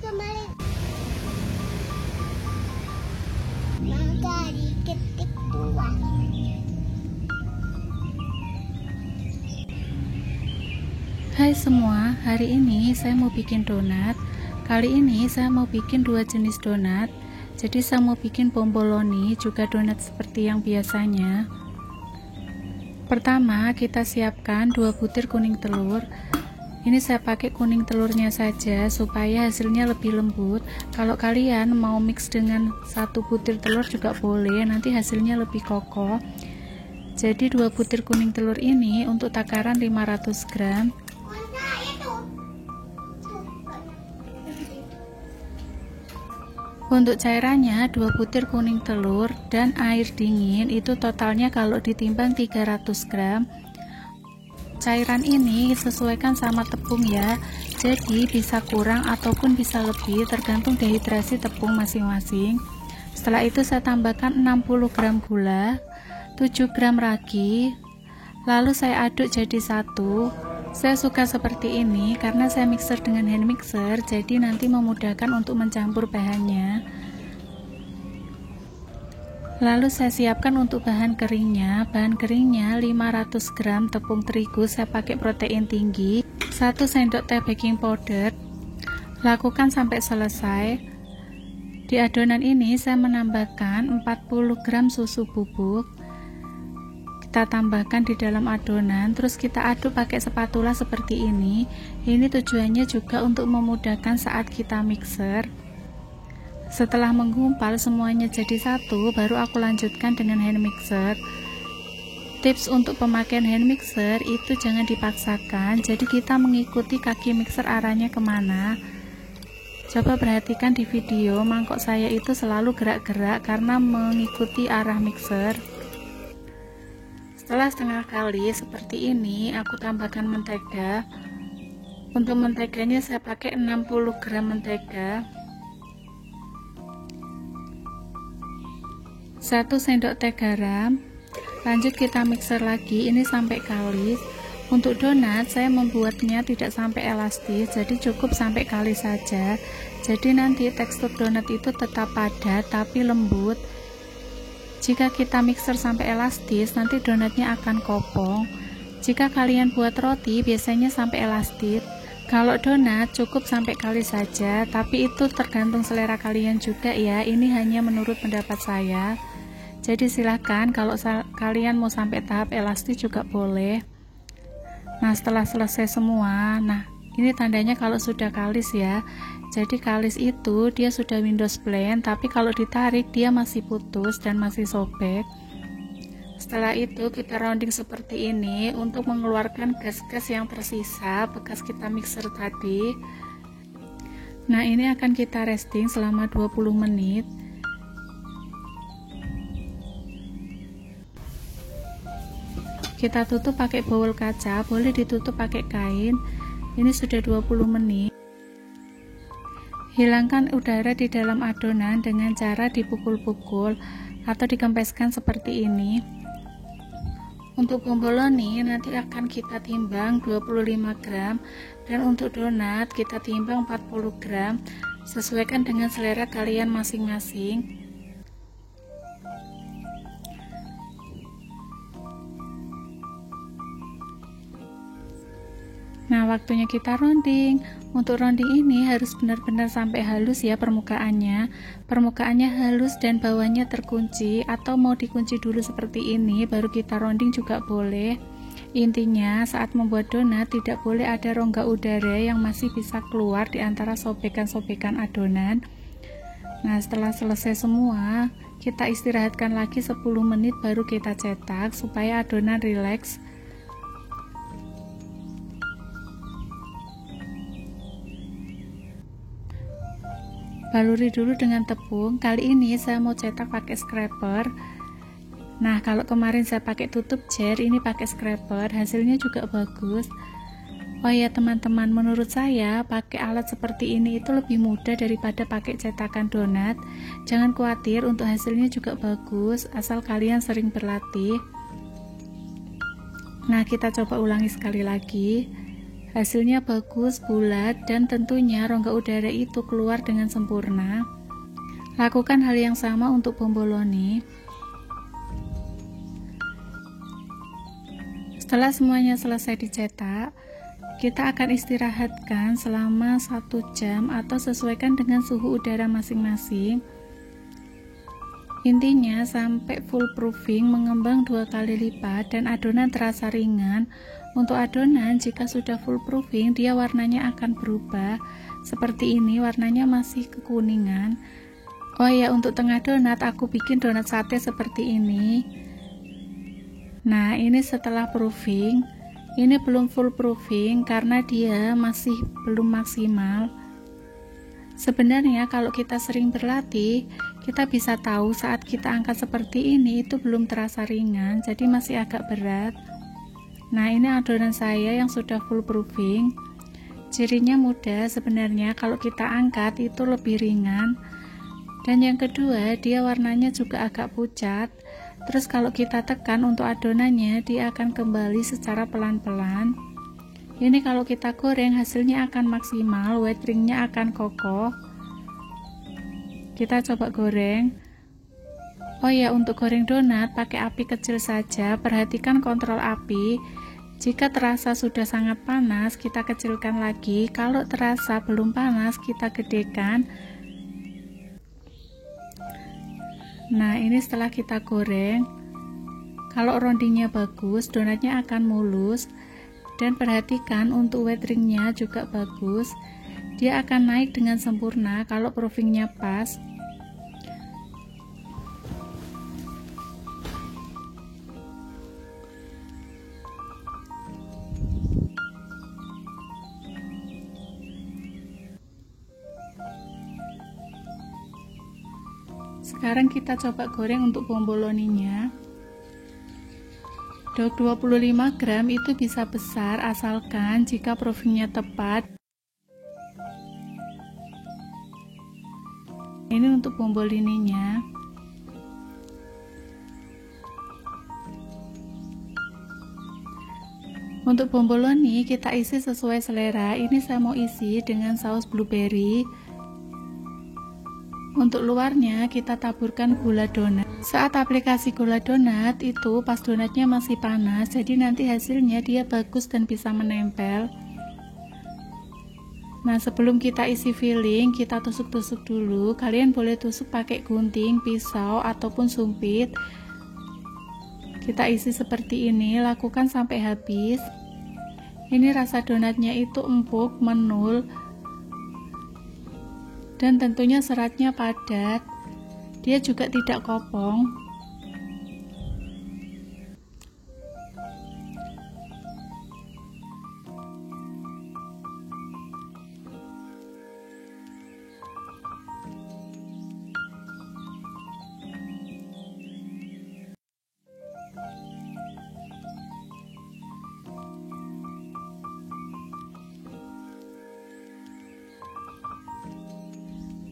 Kemarin maka diketik tuan. Hai semua, hari ini saya mau bikin donat. Kali ini saya mau bikin dua jenis donat. Jadi saya mau bikin bomboloni, juga donat seperti yang biasanya. Pertama, kita siapkan 2 butir kuning telur. Ini saya pakai kuning telurnya saja supaya hasilnya lebih lembut. Kalau kalian mau mix dengan 1 butir telur juga boleh, nanti hasilnya lebih kokoh. Jadi 2 butir kuning telur ini untuk takaran 500 gram. Untuk cairannya 2 butir kuning telur dan air dingin, itu totalnya kalau ditimbang 300 gram. Cairan ini sesuaikan sama tepung ya, jadi bisa kurang ataupun bisa lebih tergantung dehidrasi tepung masing-masing. Setelah itu saya tambahkan 60 gram gula, 7 gram ragi, lalu saya aduk jadi satu. Saya suka seperti ini karena saya mixer dengan hand mixer, jadi nanti memudahkan untuk mencampur bahannya. Lalu saya siapkan untuk bahan keringnya. Bahan keringnya 500 gram tepung terigu, saya pakai protein tinggi, 1 sendok teh baking powder. Lakukan sampai selesai. Di adonan ini saya menambahkan 40 gram susu bubuk. Kita tambahkan di dalam adonan, terus kita aduk pakai spatula seperti ini. Ini tujuannya juga untuk memudahkan saat kita mixer. Setelah menggumpal semuanya jadi satu, baru aku lanjutkan dengan hand mixer. Tips untuk pemakaian hand mixer itu jangan dipaksakan, jadi kita mengikuti kaki mixer arahnya kemana. Coba perhatikan di video, mangkok saya itu selalu gerak-gerak karena mengikuti arah mixer. Setelah setengah kali seperti ini, aku tambahkan mentega. Untuk menteganya saya pakai 60 gram mentega, 1 sendok teh garam. Lanjut kita mixer lagi, ini sampai kalis. Untuk donat saya membuatnya tidak sampai elastis, jadi cukup sampai kalis saja. Jadi nanti tekstur donat itu tetap padat tapi lembut. Jika kita mixer sampai elastis, nanti donatnya akan kopong. Jika kalian buat roti, biasanya sampai elastis. Kalau donat cukup sampai kalis saja, tapi itu tergantung selera kalian juga ya. Ini hanya menurut pendapat saya. Jadi silahkan kalau kalian mau sampai tahap elastis juga boleh. Nah, setelah selesai semua, nah ini tandanya kalau sudah kalis ya. Jadi kalis itu dia sudah Windows blend, tapi kalau ditarik dia masih putus dan masih sobek. Setelah itu kita rounding seperti ini untuk mengeluarkan gas-gas yang tersisa bekas kita mixer tadi. Nah, ini akan kita resting selama 20 menit. Kita tutup pakai bowl kaca, boleh ditutup pakai kain. Ini sudah 20 menit. Hilangkan udara di dalam adonan dengan cara dipukul-pukul atau dikempeskan seperti ini. Untuk bomboloni nanti akan kita timbang 25 gram dan untuk donat kita timbang 40 gram. Sesuaikan dengan selera kalian masing-masing. Nah, waktunya kita rounding. Untuk rounding ini harus benar-benar sampai halus ya permukaannya. Permukaannya halus dan bawahnya terkunci, atau mau dikunci dulu seperti ini baru kita rounding juga boleh. Intinya saat membuat donat tidak boleh ada rongga udara yang masih bisa keluar di antara sobekan-sobekan adonan. Nah, setelah selesai semua, kita istirahatkan lagi 10 menit baru kita cetak supaya adonan rileks. Baluri dulu dengan tepung. Kali ini saya mau cetak pakai scraper. Nah, kalau kemarin saya pakai tutup jar, ini pakai scraper, hasilnya juga bagus. Oh ya teman-teman, menurut saya pakai alat seperti ini itu lebih mudah daripada pakai cetakan donat. Jangan khawatir, untuk hasilnya juga bagus asal kalian sering berlatih. Nah, kita coba ulangi sekali lagi. Hasilnya bagus, bulat, dan tentunya rongga udara itu keluar dengan sempurna. Lakukan hal yang sama untuk bomboloni. Setelah semuanya selesai dicetak, kita akan istirahatkan selama 1 jam atau sesuaikan dengan suhu udara masing-masing. Intinya sampai full proofing, mengembang 2 kali lipat dan adonan terasa ringan. Untuk adonan, jika sudah full proofing, dia warnanya akan berubah. Seperti ini, warnanya masih kekuningan. Oh ya, untuk tengah donat aku bikin donat sate seperti ini. Nah, ini setelah proofing. Ini belum full proofing karena dia masih belum maksimal. Sebenarnya kalau kita sering berlatih, kita bisa tahu saat kita angkat seperti ini itu belum terasa ringan, jadi masih agak berat. Nah, ini adonan saya yang sudah full proofing. Cirinya mudah sebenarnya, kalau kita angkat itu lebih ringan. Dan yang kedua, dia warnanya juga agak pucat. Terus kalau kita tekan untuk adonannya, dia akan kembali secara pelan-pelan. Ini kalau kita goreng hasilnya akan maksimal, white ringnya akan kokoh. Kita coba goreng. Oh ya, untuk goreng donat pakai api kecil saja, perhatikan kontrol api. Jika terasa sudah sangat panas, kita kecilkan lagi. Kalau terasa belum panas, kita gedekan. Nah, ini setelah kita goreng. Kalau roundingnya bagus, donatnya akan mulus. Dan perhatikan untuk white ringnya juga bagus. Dia akan naik dengan sempurna kalau proofingnya pas. Sekarang kita coba goreng untuk bomboloninya. 25 gram itu bisa besar asalkan jika proofingnya tepat. Ini untuk bomboloninya. Untuk bomboloni kita isi sesuai selera. Ini saya mau isi dengan saus blueberry. Untuk luarnya kita taburkan gula donat. Saat aplikasi gula donat itu pas donatnya masih panas, jadi nanti hasilnya dia bagus dan bisa menempel. Nah, sebelum kita isi filling, kita tusuk-tusuk dulu. Kalian boleh tusuk pakai gunting, pisau, ataupun sumpit. Kita isi seperti ini, lakukan sampai habis. Ini rasa donatnya itu empuk, menul, dan tentunya seratnya padat. Dia juga tidak kopong.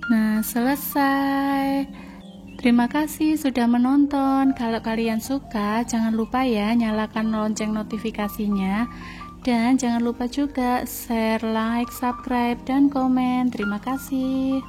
Nah, selesai. Terima kasih sudah menonton. Kalau kalian suka, jangan lupa ya nyalakan lonceng notifikasinya. Dan jangan lupa juga share, like, subscribe, dan komen. Terima kasih.